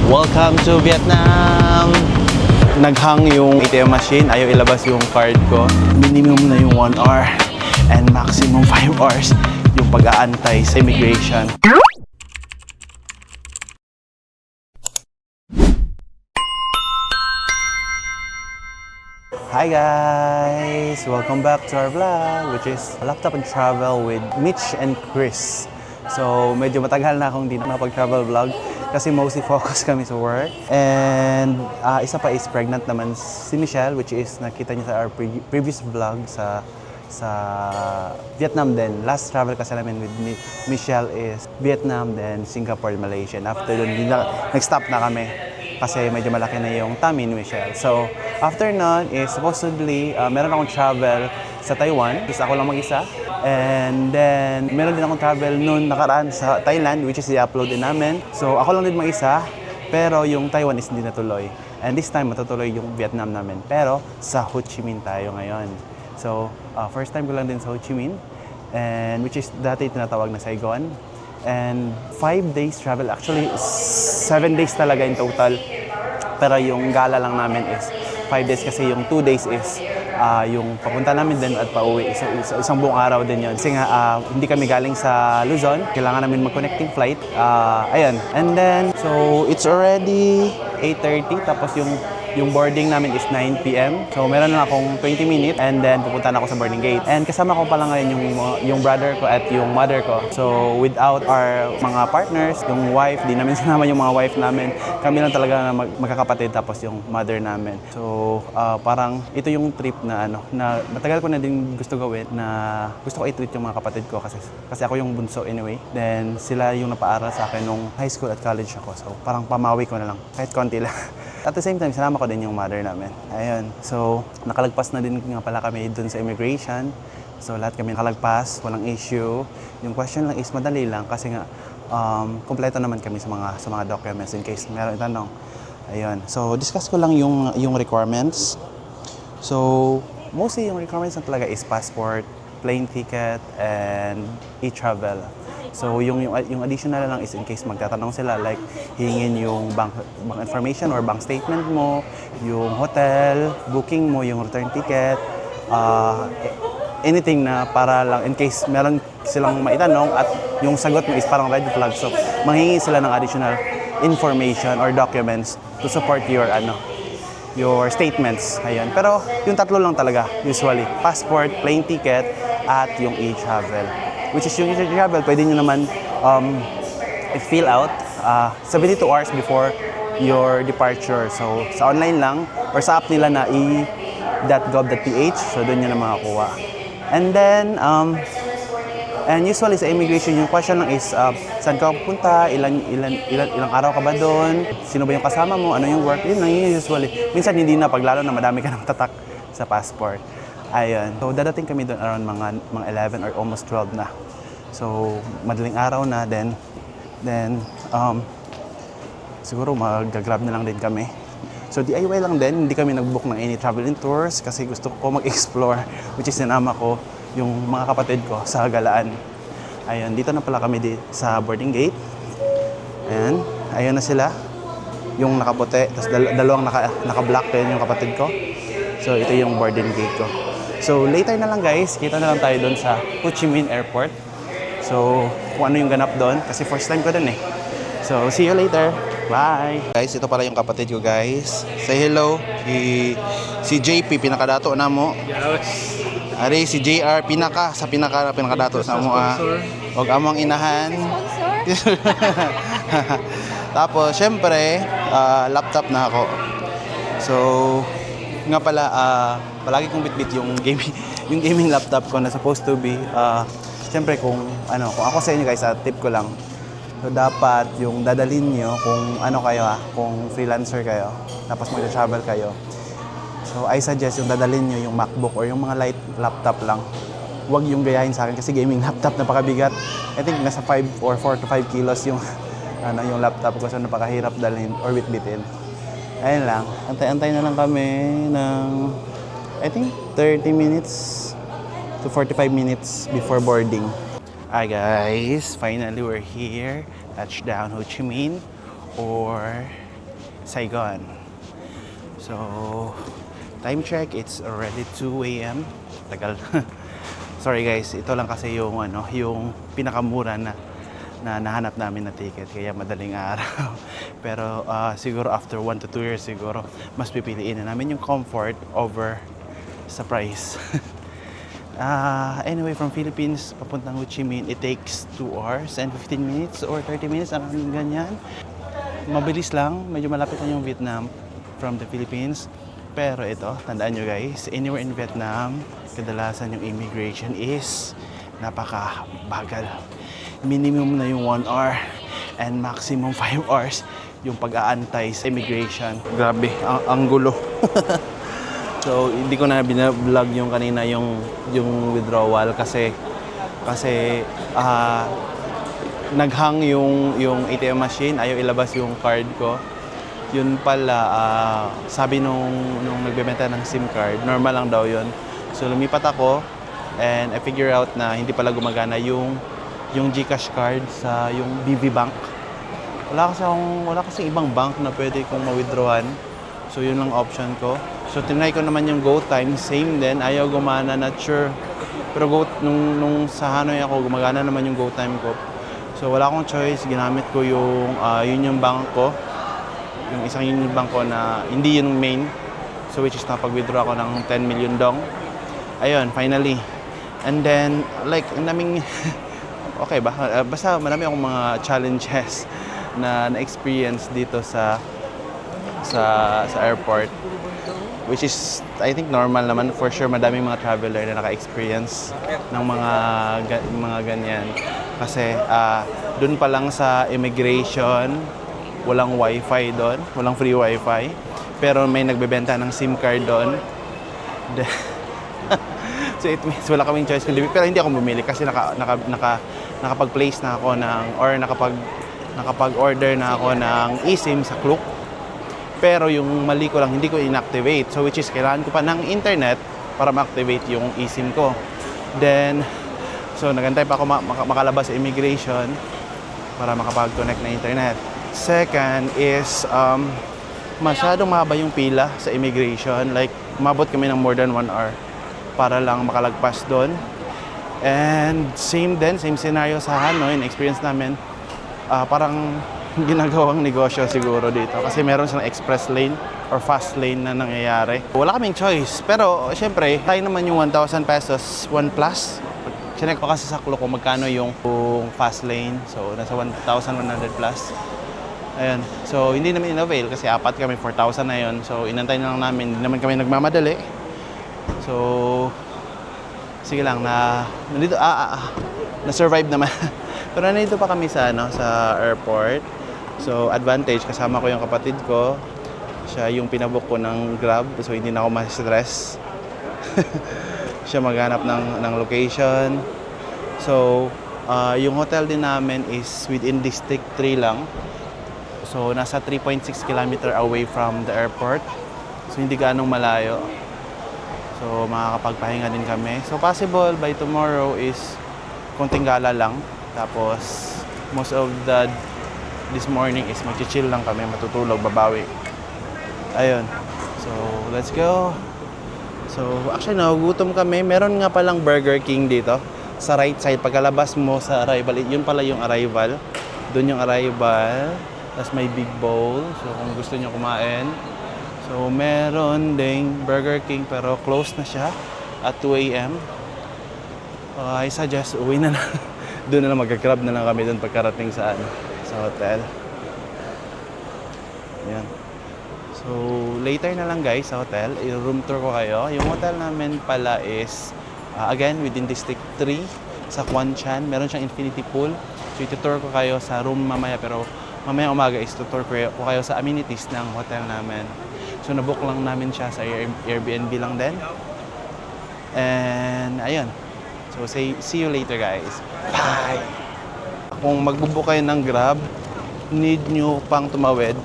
Welcome to Vietnam! Naghang yung ATM machine, ayaw ilabas yung card ko. Minimum na yung 1 hour and maximum 5 hours yung pag-aantay sa immigration. Hi guys! Welcome back to our vlog, which is Laptop and Travel with Mitch and Chris. So, medyo matagal na akong di nakapag-travel vlog kasi mostly focus kami sa work. And isa pa is pregnant naman si Michelle, which is nakita niyo sa our previous vlog sa Vietnam din. Last travel kasi namin with Michelle is Vietnam, then Singapore, Malaysia. And after dun, nag-stop na kami kasi medyo malaki na yung tummy ni Michelle. So, after nun is supposedly, meron akong travel sa Taiwan. Isa ako lang mag-isa. And then, meron din akong travel noon nakaraan sa Thailand, which is i-upload din namin. So, ako lang din mag-isa, pero yung Taiwan is hindi natuloy. And this time, matutuloy yung Vietnam namin. Pero, sa Ho Chi Minh tayo ngayon. So, first time ko lang din sa Ho Chi Minh, and which is dati tinatawag na Saigon. And 5 days travel, actually 7 days talaga in total. Pero yung gala lang namin is 5 days kasi yung 2 days is yung papunta namin din at pauwi. Isang buong araw din yun. Kasi nga, hindi kami galing sa Luzon. Kailangan namin mag-connecting flight. Ayun. And then, so it's already 8:30. Tapos yung boarding namin is 9 p.m. So meron na akong 20 minutes and then pupunta na ako sa boarding gate. And kasama ko pala ngayon yung brother ko at yung mother ko. So without our mga partners, yung wife, di namin sinama yung mga wife namin. Kami lang talaga na magkakapatid tapos yung mother namin. So parang ito yung trip na na matagal ko na din gusto gawin, na gusto ko i-treat yung mga kapatid ko kasi ako yung bunso anyway. Then sila yung napaaral sa akin nung high school at college ako. So parang pamawi ko na lang kahit konti lang. At the same time, sinama ko din yung mother namin. Ayun. So, nakalagpas na din nga pala kami dun sa immigration. So, lahat kami nakalagpas, walang issue. Yung question lang is madali lang kasi nga kompleto naman kami sa mga documents in case meron itanong. Ayun. So, discuss ko lang yung requirements. So, mostly yung requirements na talaga is passport, plane ticket, and e-travel. So, yung additional lang is in case magtatanong sila, like hingin yung bank information or bank statement mo, yung hotel, booking mo, yung return ticket, anything na para lang in case meron silang maitanong at yung sagot mo is parang red flag. So, manghingi sila ng additional information or documents to support your statements. Ayun. Pero yung tatlo lang talaga usually, passport, plane ticket, at yung e-travel. Which is yung e-travel, pwede nyo naman fill out 72 hours before your departure. So, sa online lang or sa app nila na e.gov.ph, so doon nyo na makakuha. And then, and usually sa immigration, yung question lang is, saan ka pupunta, ilang araw ka ba doon, sino ba yung kasama mo, ano yung work, yun lang yun usually. Minsan hindi na, paglalo na madami ka ng tatak sa passport. Ayun. So, dadating kami doon around mga 11 or almost 12 na. So, madaling araw na, then siguro mag-grab na lang din kami. So, DIY lang din, hindi kami nag-book ng any travel and tours kasi gusto ko mag-explore, which is sinama ko yung mga kapatid ko sa Galaan. Ayun, dito na pala kami sa boarding gate. Ayan, ayun na sila. Yung nakaputi, tapos dalawang naka-black din yung kapatid ko. So, ito yung boarding gate ko. So, later na lang guys, kita na lang tayo doon sa Ho Chi Minh Airport. So, kung ano yung ganap doon, kasi first time ko doon eh. So, see you later. Bye! Guys, ito pala yung kapatid ko guys. Say hello. Si JP, pinakadato na mo. Ari, si JR, pinakadato sa mo. Huwag amang inahan. Tapos, syempre, laptop na ako. So, nga pala, palagi kong bitbit yung gaming laptop ko na supposed to be. Siyempre kung ako sa inyo guys, tip ko lang. So dapat yung dadalhin nyo kung kayo kung freelancer kayo, tapos mag-travel kayo. So I suggest yung dadalhin nyo yung MacBook or yung mga light laptop lang. Huwag yung gayahin sa akin kasi gaming laptop napakabigat. I think nasa 4 to 5 kilos yung yung laptop ko, so napakahirap dalhin or bitbitin. Ayun lang, antay-antay na lang kami ng I think 30 minutes to 45 minutes before boarding. Hi guys, finally we're here. Touchdown Ho Chi Minh or Saigon. So, time check, it's already 2 a.m. Tagal. Sorry guys, ito lang kasi yung yung pinakamura na nahanap namin na ticket, kaya madaling araw. Pero siguro after 1 to 2 years siguro mas pipiliin na namin yung comfort over sa price. Anyway, from Philippines papuntang Ho Chi Minh, it takes 2 hours and 15 minutes or 30 minutes, anong ganyan. Mabilis lang, medyo malapit na yung Vietnam from the Philippines. Pero ito, tandaan nyo guys, anywhere in Vietnam, kadalasan yung immigration is napaka-bagal. Minimum na yung 1 hour and maximum 5 hours yung pag-aantay sa immigration. Grabe, ang gulo. So, hindi ko na binablog yung kanina yung withdrawal kasi naghang yung ATM machine, ayaw ilabas yung card ko. Yun pala, sabi nung nagbebenta ng SIM card, normal lang daw yun. So, lumipat ako and I figure out na hindi pala gumagana yung GCash card sa yung BV Bank. Wala kasi ibang bank na pwede kong ma-withdrawan. So yun lang option ko. So tinry ko naman yung GoTime, same din, ayaw gumana, not sure. Pero nung sa Hanoi ako, gumagana naman yung GoTime ko. So wala akong choice, ginamit ko yung Union Bank ko. Yung isang Union Bank ko na hindi yun main. So which is napag-withdraw ako ng 10 million dong. Ayun, finally. And then, like, ang daming okay ba? Basta marami akong mga challenges na na-experience dito sa airport, which is I think normal naman. For sure madaming mga traveler na naka-experience ng mga ganyan. Kasi doon pa lang sa immigration, walang wifi doon, walang free wifi. Pero may nagbebenta ng SIM card doon. So it means wala kaming choice kundi, pero hindi ako bumili kasi nakapag-place na ako nakapag-order na ako ng eSIM sa Klook. Pero yung mali ko lang, hindi ko inactivate. So which is kailangan ko pa ng internet para ma-activate yung eSIM ko. Then, so nagantay pa ako makalabas sa immigration para makapag-connect na internet. Second is, masyadong mahaba yung pila sa immigration. Like, umabot kami ng more than 1 hour para lang makalagpas doon. And same scenario sa Hanoi, na-experience namin. Parang ginagawang negosyo siguro dito kasi meron silang express lane or fast lane na nangyayari. Wala kaming choice. Pero syempre, tayo naman yung 1,000 pesos, 1 plus. Chinek ko kasi sa Klook kung magkano yung fast lane. So, nasa 1,100 plus. Ayun. So, hindi namin in-avail kasi apat kami, 4,000 na yun. So, inantay na lang namin. Hindi naman kami nagmamadali. So, sige lang, na-survive naman. Pero nandito pa kami sa airport. So, advantage, kasama ko yung kapatid ko. Siya yung pinabook ko ng Grab, so hindi na ako ma-stress. Siya maghanap ng location. So, yung hotel din namin is within District 3 lang. So, nasa 3.6 km away from the airport. So, hindi gaanong malayo. So, makakapagpahinga din kami. So, possible by tomorrow is konting gala lang. Tapos, most of this morning is mag-chill lang kami, matutulog, babawi. Ayun. So, let's go. So, actually, nagugutom kami. Meron nga palang Burger King dito. Sa right side, pagkalabas mo sa arrival, yun pala yung arrival. Doon yung arrival. Tapos may big bowl. So, kung gusto nyo kumain. So, meron ding Burger King pero close na siya at 2 a.m. I suggest uwi na lang. Doon na lang mag-grab na lang kami doon pagkarating sa hotel. Yan. So, later na lang guys sa hotel. I-room tour ko kayo. Yung hotel namin pala is, again, within District 3 sa Quan Chan. Meron siyang infinity pool. So, itutour ko kayo sa room mamaya. Pero mamaya umaga is tutour ko kayo sa amenities ng hotel namin. So, nabook lang namin siya sa Airbnb lang din. And, ayun. So, see you later, guys. Bye! Kung magbubook kayo ng Grab, need nyo pang tumawid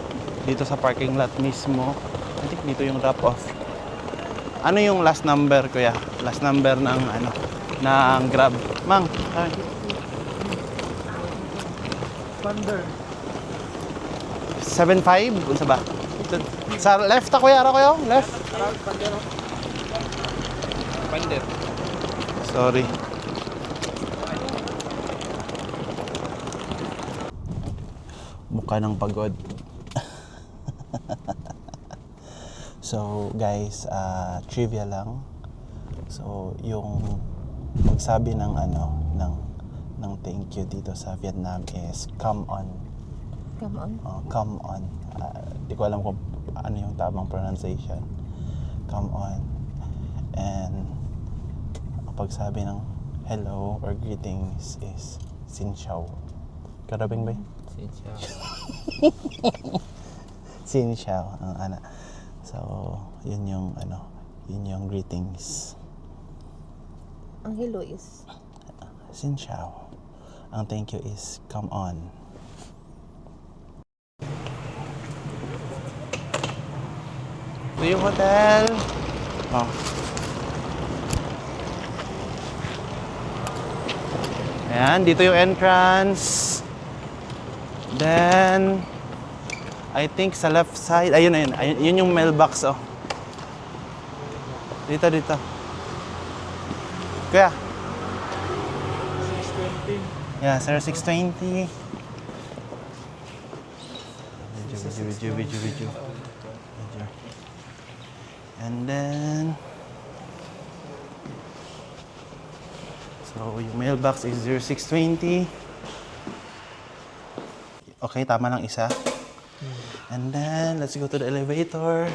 dito sa parking lot mismo. I think dito yung drop-off. Ano yung last number, kuya? Last number ng, ng Grab. Mang, ay. Thunder. 75? Unsa ba? Dito. Sa left ako yara ko yung left. Pander. Sorry. Mukha ng pagod. So guys, trivia lang. So yung magsabi ng ng thank you dito sa Vietnam is come on. Come on. Come on. Di ko alam kung ano yung tamang pronunciation. Come on. And ang pagsabi ng hello or greetings is Xin Chào. Karabing ba? Xin chào. Xin Chào. So, yun yung greetings. Ang hello is Xin Chào. Ang thank you is come on. Ito yung hotel. Oh. Ayan, dito yung entrance. Then, I think sa left side, ayun, yun yung mailbox, oh. Dito. Kuya. 620. Yeah, sir, 620. Video. And then, so yung mailbox is 0620. Okay, tama lang isa. And then, let's go to the elevator.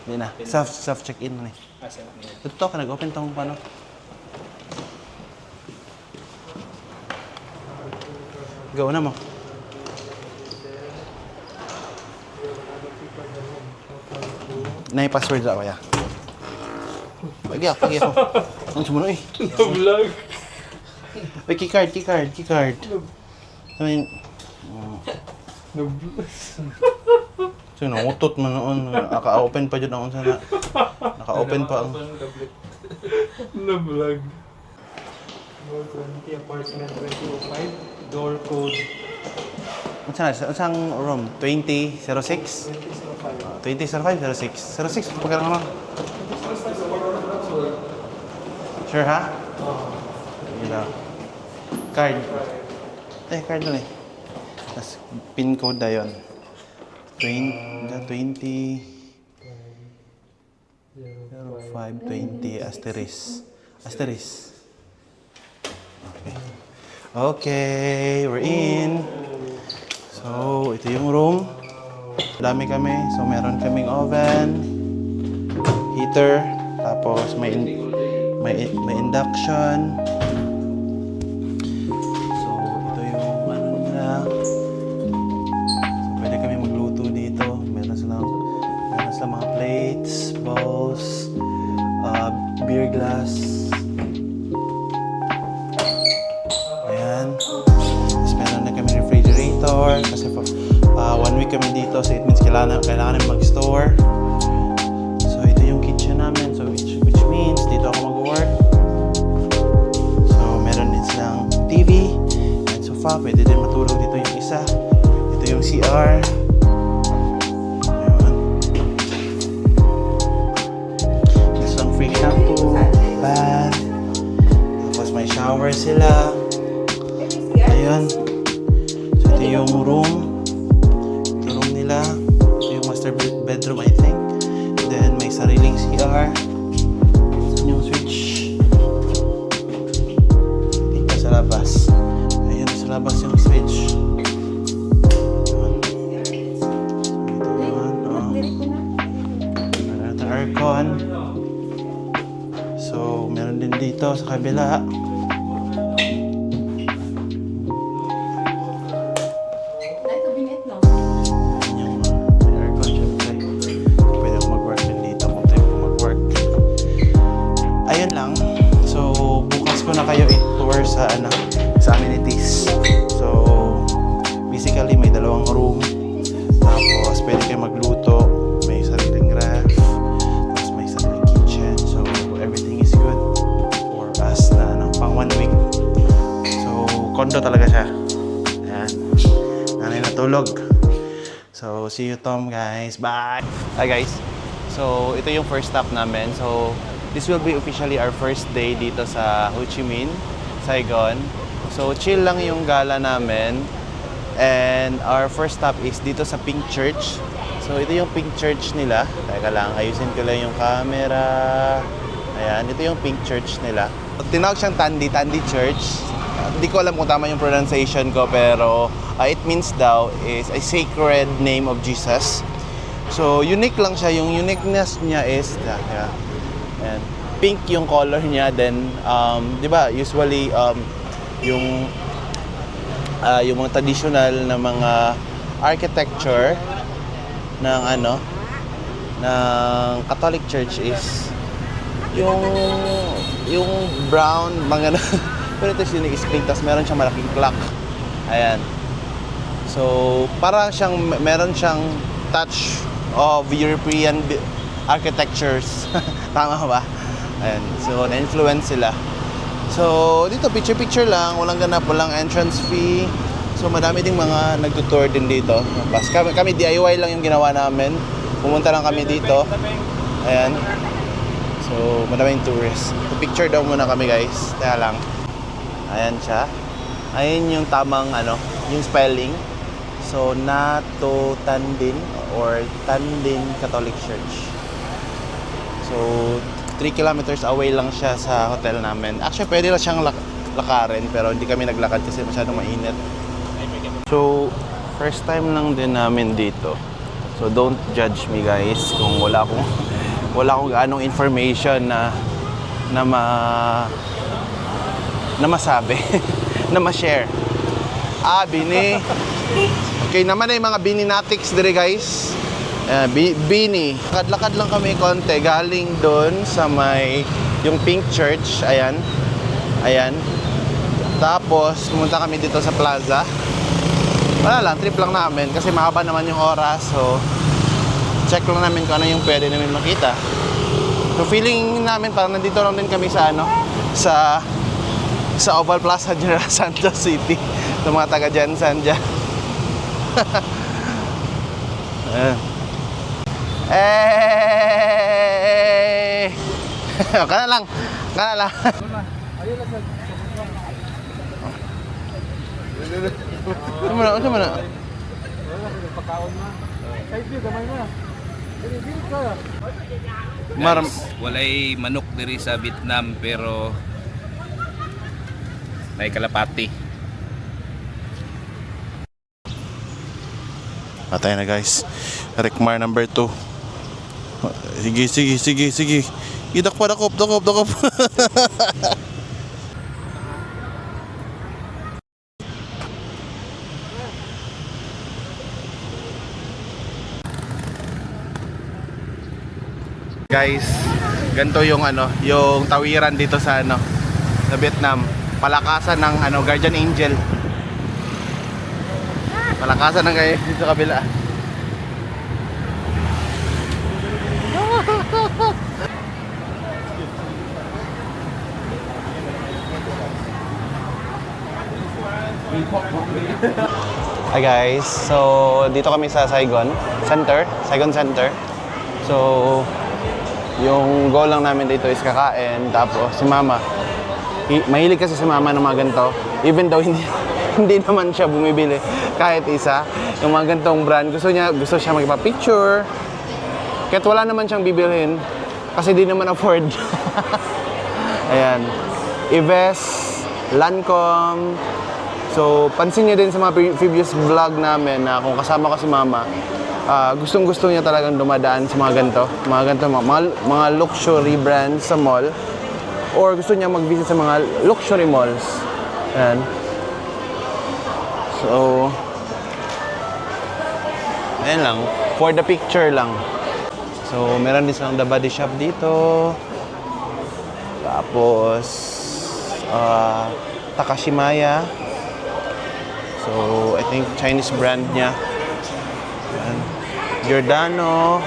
Hindi na. Self-check-in na eh. Ito ka, nag-open tong paano. Go na mo. Na yung password ako, ya. Pagi ako. Ang sumunod eh. Vlog. Wait, keycard. I mean, so, nangutot man noon. Naka-open pa dyan noon sana. Naka-open pa ang... Na-vlog. Door 20, apartment 2005, door code Saan room? 2006? 2005. 2005, 06. 06, pagkala naman. Sure ha? Sige daw. Card. Card na eh. Tapos pin code na yun. 20 0520 asterisk. Okay, we're in. So, ito yung room. Dami kami. So, meron kaming oven, heater, tapos may induction. So, ito yung ano nila. So, pwede kami magluto dito. Meron silang mga plates, bowls, beer glass. Ayan. Tapos meron na kami refrigerator kasi 1 week kami dito, so it means kailangan namin mag-store. So ito yung kitchen namin, so which means dito ako mag-work. So meron din silang TV and sofa, pwede din matulog dito yung isa. Ito yung CR. Ayan. May silang free shampoo, bath, tapos may shower sila. Ayan. So ito yung room. Ito room nila. Ito yung master bedroom, I think. Then may sariling CR. Saan yung switch? Dito sa labas. Ayan, sa labas yung switch. Ayan. So ito naman. Meron natin aircon. So meron din dito sa kabila. Kayo i-tour sa sa amenities. So basically may dalawang room, tapos pwede kayo magluto, may sariling ref, tapos may sariling kitchen, so everything is good for us na pang 1 week. So condo talaga siya. Ayan, nanay natulog. So, see you Tom guys. Bye! Hi guys. So, ito yung first stop namin. So, this will be officially our first day dito sa Ho Chi Minh, Saigon. So, chill lang yung gala namin. And our first stop is dito sa Pink Church. So, ito yung Pink Church nila. Teka lang, ayusin ko lang yung camera. Ayan, ito yung Pink Church nila. Tinawag siyang Tandy Church. Hindi ko alam kung tama yung pronunciation ko, pero it means daw is a sacred name of Jesus. So, unique lang siya. Yung uniqueness niya is, ayan, pink yung color niya. Then, di ba, usually, yung mga traditional na mga architecture ng ng Catholic Church is yung brown, mga pero ito unique is pink, tapos meron siyang malaking clock. Ayan. So, parang meron siyang touch of European architectures. Tama ba? Ayan. So, na-influence sila. So, dito, picture-picture lang. Walang ganap, walang entrance fee. So, madami ding mga nagtutour din dito. Bas, kami DIY lang yung ginawa namin. Pumunta lang kami dito. Ayan. So, madaming tourists. Picture daw muna kami guys. Kaya lang. Ayan siya. Ayan yung tamang yung spelling. So, Nato Tandin or Tandin Catholic Church. So, 3 kilometers away lang siya sa hotel namin. Actually, pwede lang siyang lakarin, pero hindi kami naglakad kasi masyadong mainit. So, first time lang din namin dito. So, don't judge me guys kung wala akong gaanong information na masabi, na ma-share. Bini. Okay naman yung mga bininatics dire guys. Bini. Lakad-lakad lang kami konti galing doon sa yung Pink Church. Ayan. Ayan. Tapos pumunta kami dito sa plaza. Wala lang, trip lang namin kasi mahaba naman yung oras. So check lang namin kung ano yung pwede namin makita. So feeling namin parang nandito lang din kami sa sa Oval Plaza, General Santos City. Sa mga taga Jensen dyan. Kana lang. Ano mo na? Walay manok diri sa Vietnam pero may kalapati. Patay na guys. Rekmar number 2. Sige. Idak pa, dakop. Guys, ganito yung yung tawiran dito sa sa Vietnam. Palakasan ng Guardian Angel. Palakasan ng guys dito sa kabila. Hi guys, so dito kami sa Saigon Center. So yung goal lang namin dito is kakain. Tapos si Mama, mahilig kasi si Mama ng mga ganito. Even though hindi naman siya bumibili kahit isa. Yung mga ganitong brand, gusto siya magpa-picture. Kahit wala naman siyang bibilhin kasi di naman afford. Ayan. Ives, Lancome. So, pansin niyo din sa mga previous vlog namin na kung kasama ko si Mama, gustong-gusto niya talagang dumadaan sa mga ganito. Mga luxury brands sa mall. Or gusto niya mag-visit sa mga luxury malls. Ayan. So, ayan lang. For the picture lang. So, meron din silang The Body Shop dito. Tapos, Takashimaya. So, I think Chinese brand niya. Ayan. Giordano.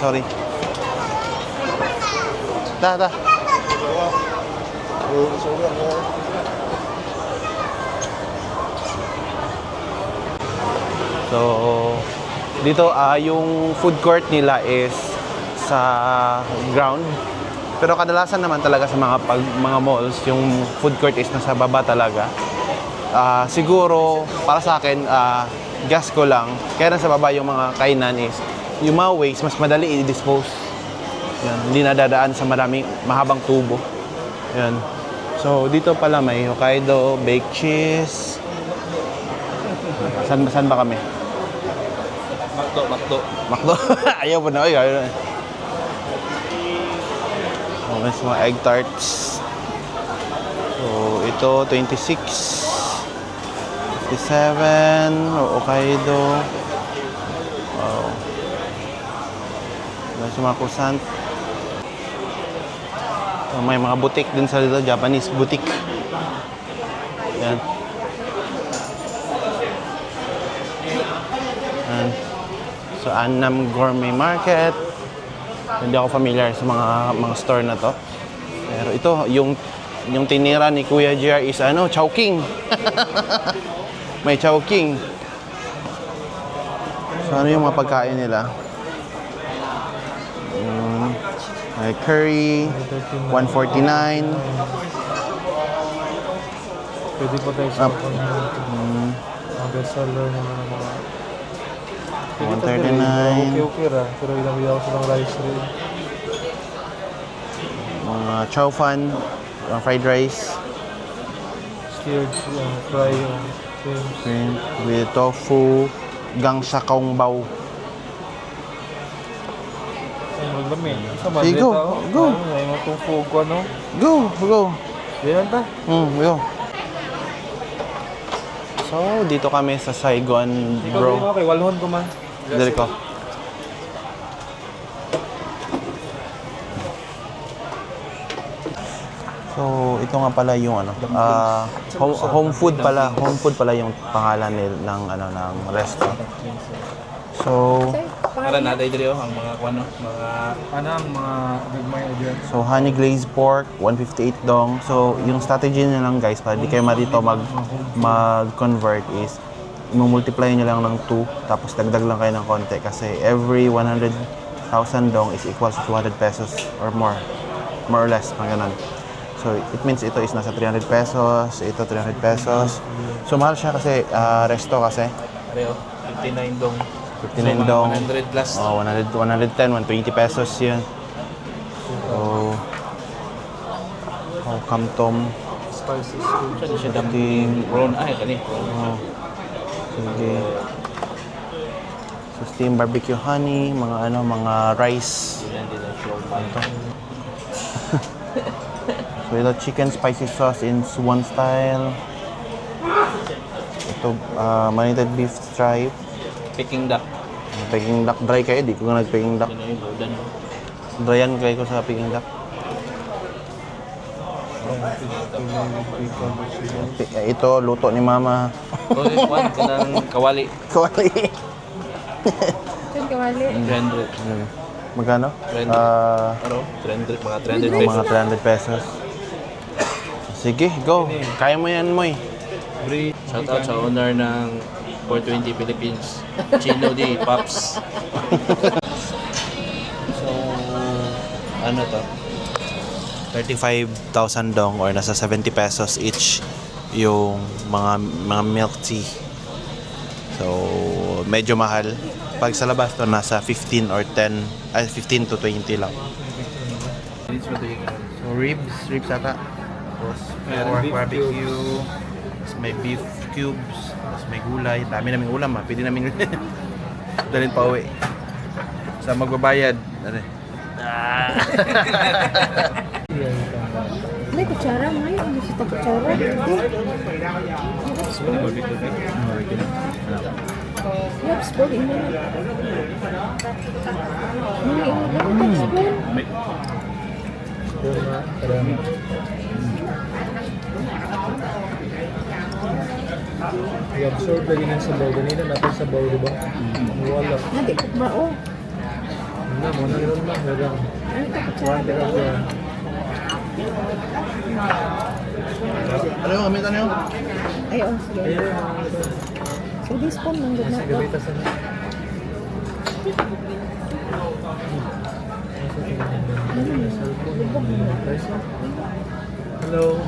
Sorry. Ta. So, dito yung food court nila is sa ground. Pero kadalasan naman talaga sa mga malls, yung food court is nasa baba talaga. Siguro, para sa akin, gas ko lang. Kaya nasa baba yung mga kainan is, yung mga waste, mas madali i-dispose. Yan, hindi nadadaan sa mahabang tubo. Yan. So, dito pala may Hokkaido, baked cheese. Saan ba kami? Makdo. Ayaw pa na. Ayaw na. Oh, may mga egg tarts. So, ito, 26. 57. Hokkaido. Wow. May mga croissant. So, may mga boutique din sa dito. Japanese boutique. Yan. Yan. So, Annam Gourmet Market. Hindi ako familiar sa mga store na to. Pero ito, yung tinira ni Kuya JR is Chowking. May Chowking. So, ano yung mga pagkain nila? May curry, 149. Pwede pa tayo sa mga bestseller na mga 139. Okay ra. Pero ilawin ako sa rice rin. Mga chow fan, fried rice, Scared fry shrimp with tofu, gang sa kaong bao. Ay, maglamig. Sige, go. Go. Ay, matufog ko, ano? Go. Yan ta. Go. So, dito kami sa Saigon, Ikaw bro. din ako kay Walhon ko man. Dali ko. So, ito nga pala yung home food pala. Home food pala yung pangalan ng resto. So, Para natin dito ang mga Mga gagmay na dyan. so honey glazed pork, 158 dong. So, yung strategy nyo lang guys, para di kayo marito mag-convert is multiply nyo lang ng 2 tapos dagdag lang kayo ng konti kasi every 100,000 dong is equals to 200 pesos or more or less, mga ganun. So it means ito is nasa 300 pesos, ito 300 pesos. So mahal siya kasi resto kasi Pareho, 59 dong. 59 dong. 100 plus. 110, 120 pesos yun. So kamtom. Spices. Siya siya damping prawn. Ay, kani. Sige. So, steamed barbecue honey, mga rice. Yan din ang show. So, ito chicken spicy sauce in Suwon style. Ito, marinated beef stripe. Peking duck. Peking duck dry kayo, di ko nga nag-peking duck. Yan yung golden. Dryan kayo ko sa peking duck. Ito, luto ni mama. Oh, this one, kanang kawali. Kawali. Saan kawali? 300. Magkano? 300. Ano? 300, mga 300 pesos. Mga 300 pesos. Sige, go. Kaya mo yan, Moy. Shout out sa owner ng 420 Philippines. Chino D. Pops. So, ano to? 35,000 dong or nasa 70 pesos each yung mga milk tea. So, medyo mahal. Pag sa labas to nasa 15 or 10, 15 to 20 lang. So, ribs ata. Tapos, pork barbecue. Tapos may beef cubes. Tapos may gulay. Dami naming ulam ha. Pwede namin dalhin pa uwi. Sa magbabayad. Ano May kutsara, may. Ano siya ito kutsara? Yup, spoon. Ino na. I-absorb lagi ng sabaw. Ganina natin sabaw, di ba? Wala. Hindi ko ba, oh. Muna rin lang. Meron. Ano ito kutsara? One ka siya. Ano yung amit? Ano yung? Ay, oh, sige. So this phone nang good na. Nasa gabi tas na. Hello.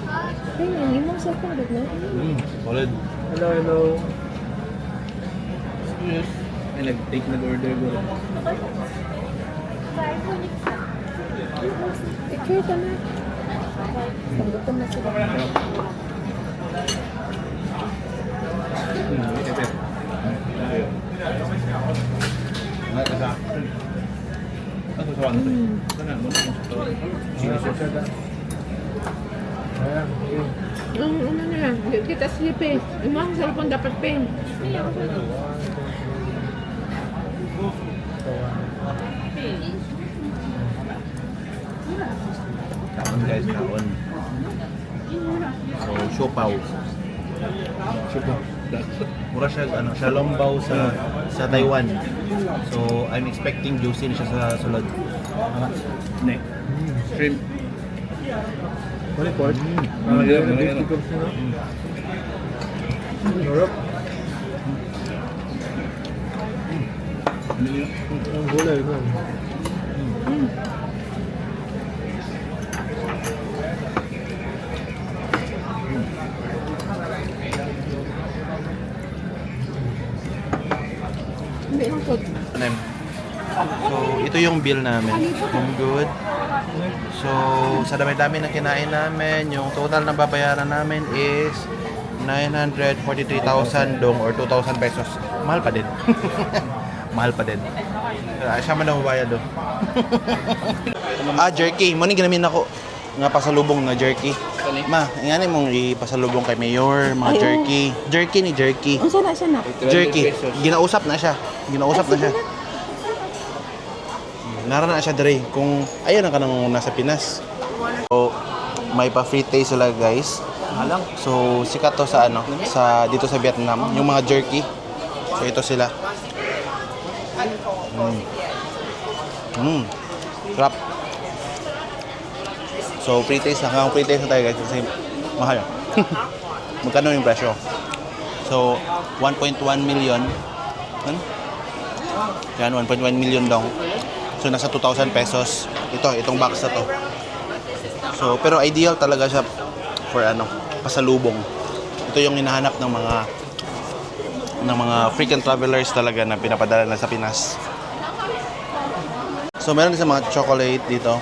Ay, ang imong cellphone good na. Solid. Hello, hello. Yes. Ay, nag-order ko. Picture ka na. Pagbuton na sila. Ayan, okay. Ang ano na yan, kita slip eh. Imong cellphone dapat pen. Kaon guys, kaon. So, siopaw. Mura siya, shalombaw sa Taiwan. So, I'm expecting juicy na siya sa sulod. Neck. Shrimp. Ano yung pork? Malagyan. Beef cubes na. Sarap. Ang gulay mo. Hindi ang kot. So, ito yung bill namin. Yung good. So, sa dami-dami na kinain namin, yung total na babayaran namin is 943,000 dong or 2,000 pesos. Mahal pa din. Mahal pa din. Siya man na mabayad do. Jerky. Muna ginamin ako nga pasalubong na jerky. Ma, ingani mong ipasalubong kay Mayor, mga Ay, jerky. Jerky ni jerky. Ang sana siya na. Jerky. Ginausap na siya. Ginausap na siya. Nara na siya dire kung ayun ang kanang nasa Pinas. So may pa free taste sila guys. So sikat to sa sa dito sa Vietnam yung mga jerky. So ito sila. Sarap. So free taste na free taste na tayo guys kasi mahal. Magkano yung presyo? So 1.1 million. Yan 1.1 million dong. So nasa 2,000 pesos. Itong box na to. So pero ideal talaga siya for pasalubong. Ito yung hinahanap ng mga frequent travelers talaga na pinapadala na sa Pinas. So meron din sa mga chocolate dito.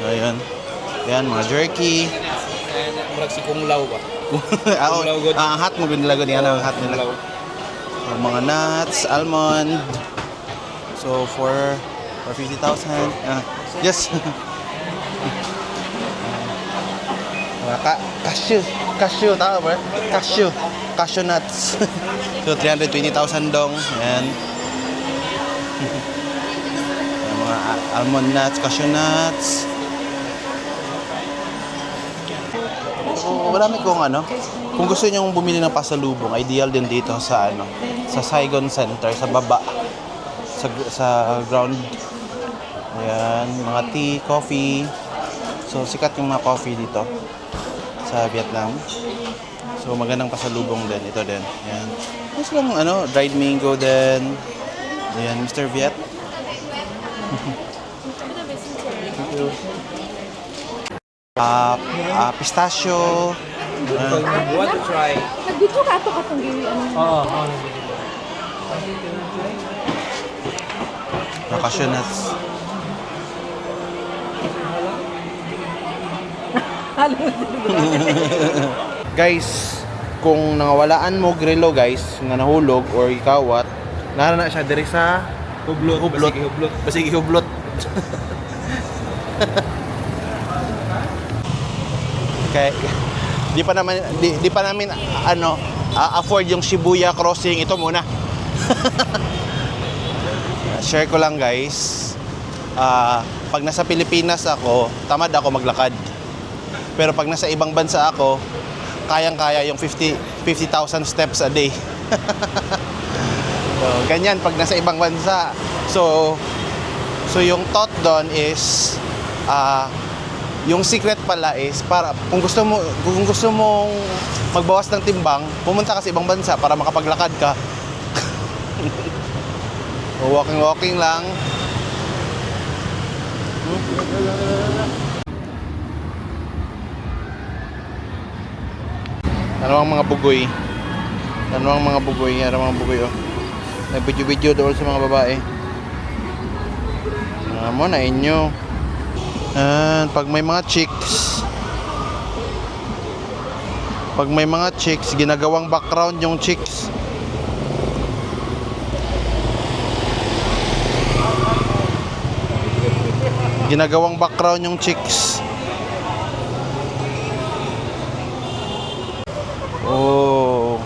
So, ayan. Ayan, mga jerky. Murag si Kung Lao ba? Ang hat mo ginilagod yan ang hat nila. Mga nuts, almond. So for 50,000. Yes. Cashew, tama ba? Cashew nuts. So 320,000 dong. Ayan. Ayan, mga almond nuts, cashew nuts. So, marami kong kung gusto niyo bumili ng pasalubong, ideal din dito sa sa Saigon Center, sa baba, sa ground. Ayan, mga tea, coffee. So, sikat yung mga coffee dito sa Vietnam. So, magandang pasalubong din. Ito din. Ayan. Tapos lang, dried mango din. Ayan, Mr. Viet. Pistachio. Want to try? Nagdito ka ito katong Oo. Cashew nuts. Guys, kung nangawalaan mo grillo guys, nga nahulog or ikawat, nara na siya diri sa hublot. Basig hublot. Okay. Di pa namin afford yung Shibuya crossing. Ito muna. Share ko lang guys. Pag nasa Pilipinas ako, tamad ako maglakad. Pero pag nasa ibang bansa ako, kayang-kaya yung 50,000 steps a day. So, ganyan pag nasa ibang bansa. So yung thought doon is yung secret pala is para kung gusto mong magbawas ng timbang, pumunta ka sa ibang bansa para makapaglakad ka. Walking lang. Ano ang mga bugoy? Ano ang mga bugoy? Oh. Nag-video doon sa mga babae. Mo na inyo. Pag may mga chicks, ginagawang background yung chicks. Ginagawang background yung chicks. Oh.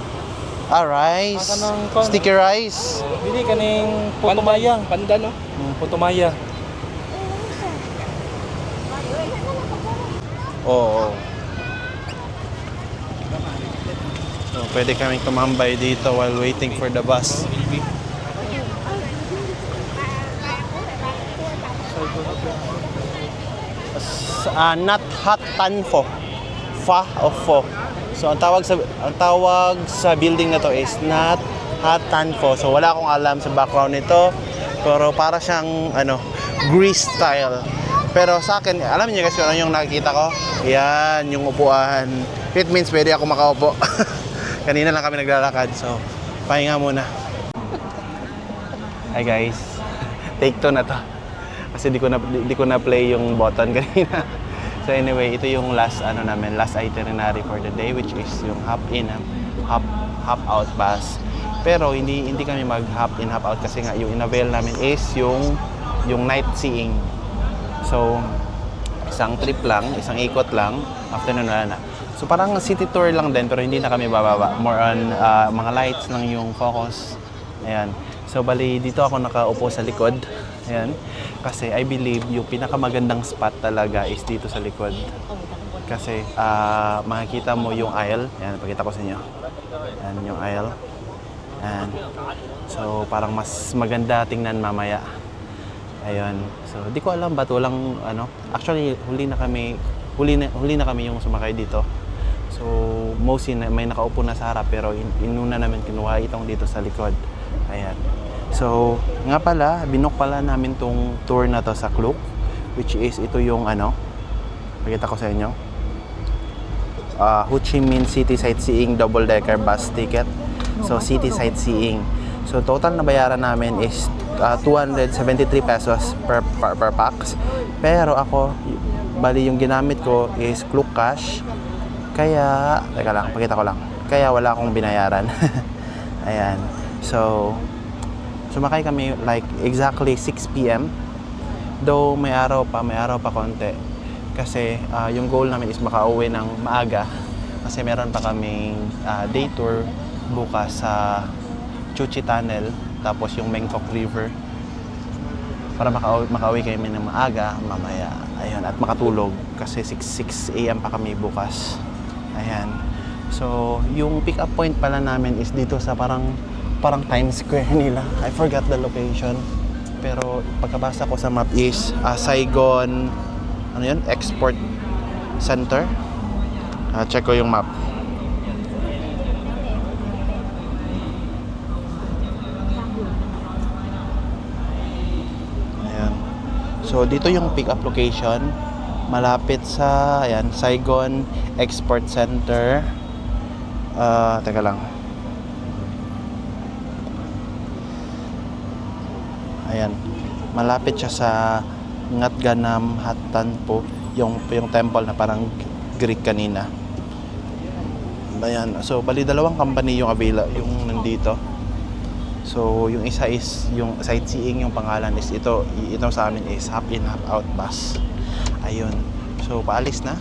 Rice. Sticky rice. Hindi kaning putumaya. Panda, no? Putumaya. Oo. So, pwede kaming tumambay dito while waiting for the bus. Not hot tanfo. Fa o fo. So ang tawag sa building na to is not hot tanfo. So wala akong alam sa background nito, pero para siyang Greece style. Pero sa akin, alam niyo kasi ano yung nakikita ko? Yan, yung upuan. It means pwede ako makaupo. Kanina lang kami naglalakad, so pahinga muna. Hi guys. Take 2 na to. Kasi di ko na play yung button kanina. So anyway, ito yung last itinerary for the day, which is yung hop hop out bus. Pero hindi kami mag hop in hop out kasi nga yung in-avail namin is yung night seeing. So isang trip lang, isang ikot lang, afternoon wala na. So parang city tour lang din pero hindi na kami bababa. More on mga lights lang yung focus. Ayan. So bali dito ako nakaupo sa likod. Ayan. Kasi I believe yung pinakamagandang spot talaga is dito sa likod. Kasi makikita mo yung aisle. Ayan, pakita ko sa inyo. Ayan yung aisle. Ayan. So parang mas maganda tingnan mamaya. Ayun. So di ko alam ba't walang Actually huli na kami yung sumakay dito. So mostly may nakaupo na sa harap pero inuna namin kinuha itong dito sa likod. Ayan. So, nga pala, binook pala namin tong tour na to sa Klook, which is ito yung pakita ko sa inyo. Ho Chi Minh City Sightseeing double-decker bus ticket. So, city sightseeing. So, total na bayaran namin is 273 pesos per pax. Pero ako, bali yung ginamit ko is Klook Cash. Kaya, teka lang, pakita ko lang. Kaya wala akong binayaran. Ayan. So, sumakay kami like exactly 6 p.m. Though may araw pa konti. Kasi yung goal namin is makauwi ng maaga. Kasi meron pa kaming day tour bukas sa Chuchi Tunnel. Tapos yung Mengkok River. Para makauwi kami ng maaga mamaya. Ayun, at makatulog. Kasi 6 a.m. pa kami bukas. Ayan. So, yung pick up point pala namin is dito sa parang Times Square nila. I forgot the location. Pero pagkabasa ko sa map is Saigon Export Center. Check ko yung map. Ayan. So dito yung pick up location. Malapit sa Saigon Export Center. Teka lang. Ayan. Malapit siya sa Ngat Ganam Hat Tanpo, yung temple na parang Greek kanina. Ayan. So bali dalawang company yung yung nandito. So yung isa is yung sightseeing, yung pangalan is ito sa amin is hop in hop out bus. Ayun. So paalis na.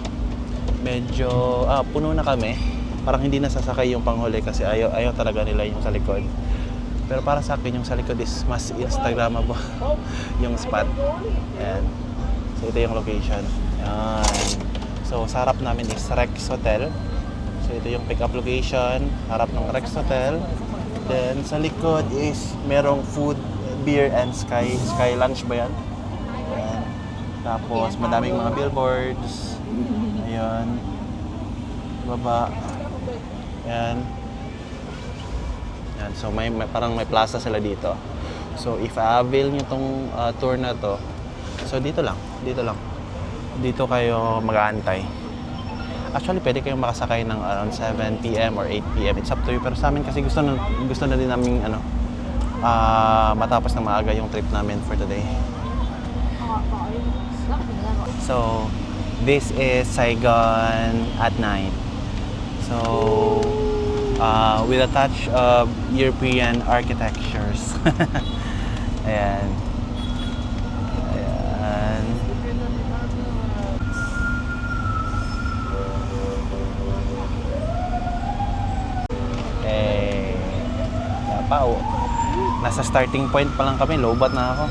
Medyo puno na kami. Parang hindi na sasakay yung panghuli kasi ayaw talaga nila yung sa likod. Pero para sa akin, yung sa likod is mas Instagrammable yung spot. Ayan. So, ito yung location. Ayan. So, sa harap namin is Rex Hotel. So, ito yung pick-up location. Harap ng Rex Hotel. Then, sa likod is merong food, beer, and sky lunch ba yan? Ayan. Tapos madaming mga billboards. Ayun. Baba. Yan. Yan. So parang may plaza sila dito. So if avail nyo tong tour na to, so dito lang. Dito kayo mag-aantay. Actually, pwede kayong makasakay ng around 7 p.m. or 8 p.m. It's up to you. Pero sa amin kasi gusto na din namin matapos na maaga yung trip namin for today. So, this is Saigon at night. So, with a touch of European architectures. Ayan. Ayan. Okay. Napao. Nasa starting point pa lang kami, lowbat na ako.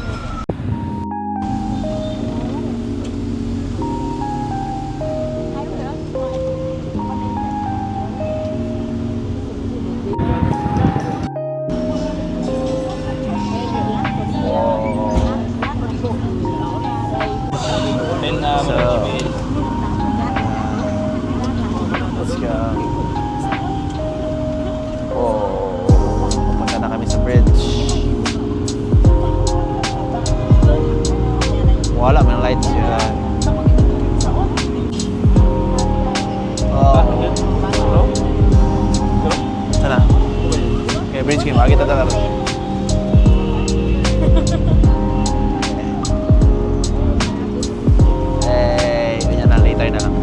Let's go. Oh, pupunta na kami sa bridge. Wala, may lights yan. Oh. Sana? Okay, bridge game. Agi tatar. Eh, ganyan na. Later na lang.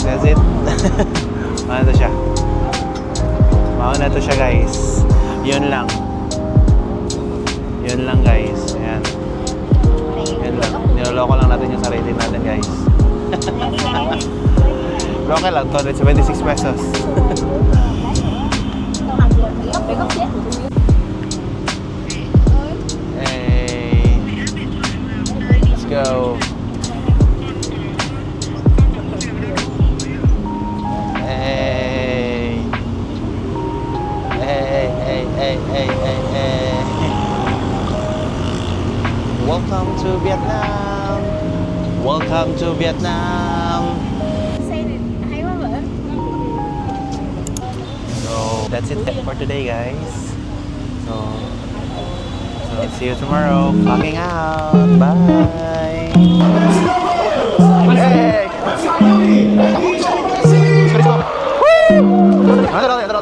That's it. Ano siya? Mauna to siya, guys. Yun lang. Yun lang, guys. Ayan. Yun lang. Niloloko lang natin yung sarili natin, guys. Pero okay lang. 276 pesos. Hey. Let's go. Hey. Welcome to Vietnam. Welcome to Vietnam. So that's it for today, guys. So see you tomorrow. Fucking out. Bye. Hey. Woo!